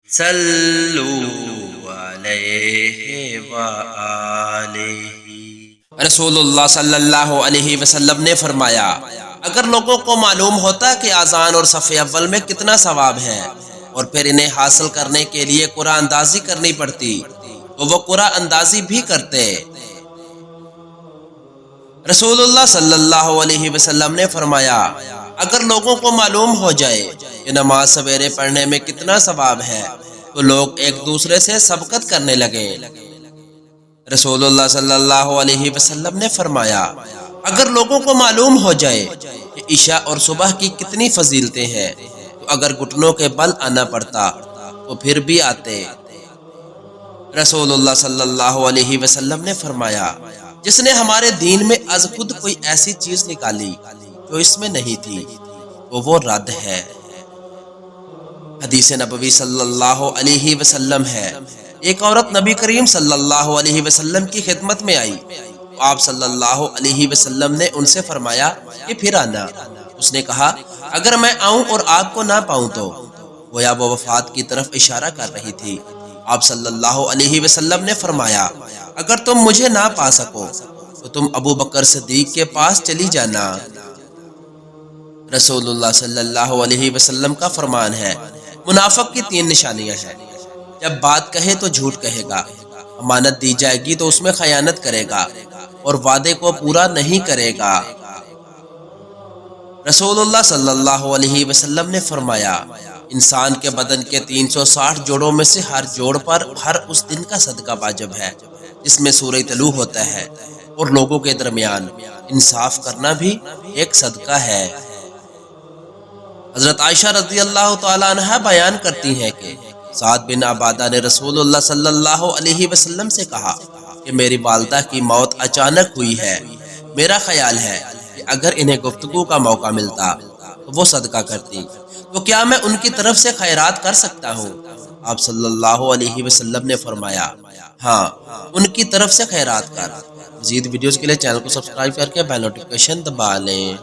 صلو علیہ وآلہ۔ رسول اللہ صلی اللہ علیہ وسلم نے فرمایا، اگر لوگوں کو معلوم ہوتا کہ اذان اور صف اول میں کتنا ثواب ہے اور پھر انہیں حاصل کرنے کے لیے قرآن اندازی کرنی پڑتی تو وہ قرآن اندازی بھی کرتے۔ رسول اللہ صلی اللہ علیہ وسلم نے فرمایا، اگر لوگوں کو معلوم ہو جائے کہ نماز سویرے پڑھنے میں کتنا ثواب ہے تو لوگ ایک دوسرے سے سبقت کرنے لگے۔ رسول اللہ صلی اللہ علیہ وسلم نے فرمایا، اگر لوگوں کو معلوم ہو جائے کہ عشاء اور صبح کی کتنی فضیلتیں ہیں تو اگر گھٹنوں کے بل آنا پڑتا تو پھر بھی آتے۔ رسول اللہ صلی اللہ علیہ وسلم نے فرمایا، جس نے ہمارے دین میں از خود کوئی ایسی چیز نکالی جو اس میں نہیں تھی تو وہ رد ہے۔ حدیث نبوی صلی اللہ علیہ وسلم ہے، ایک عورت نبی کریم صلی اللہ علیہ وسلم کی خدمت میں آئی تو آپ صلی اللہ علیہ وسلم نے ان سے فرمایا کہ پھر آنا۔ اس نے کہا، اگر میں آؤں اور آپ کو نہ پاؤں تو؟ گویا وہ وفات کی طرف اشارہ کر رہی تھی۔ آپ صلی اللہ علیہ وسلم نے فرمایا، اگر تم مجھے نہ پا سکو تو تم ابو بکر صدیق کے پاس چلی جانا۔ رسول اللہ صلی اللہ علیہ وسلم کا فرمان ہے، منافق کی 3 نشانیاں ہیں۔ جب بات کہے تو جھوٹ کہے گا، امانت دی جائے گی تو اس میں خیانت کرے گا اور وعدے کو پورا نہیں کرے گا۔ رسول اللہ صلی اللہ علیہ وسلم نے فرمایا، انسان کے بدن کے 360 جوڑوں میں سے ہر جوڑ پر ہر اس دن کا صدقہ واجب ہے جس میں سورہ طلوع ہوتا ہے، اور لوگوں کے درمیان انصاف کرنا بھی ایک صدقہ ہے۔ حضرت عائشہ رضی اللہ تعالی عنہ بیان کرتی ہیں کہ سعد بن عبادہ نے رسول اللہ صلی اللہ علیہ وسلم سے کہا کہ میری والدہ کی موت اچانک ہوئی ہے، میرا خیال ہے کہ اگر انہیں گفتگو کا موقع ملتا تو وہ صدقہ کرتی، تو کیا میں ان کی طرف سے خیرات کر سکتا ہوں؟ آپ صلی اللہ علیہ وسلم نے فرمایا، ہاں، ان کی طرف سے خیرات کر۔ مزید ویڈیوز کے لیے چینل کو سبسکرائب کر کے بیل نوٹیفکیشن دبا لیں۔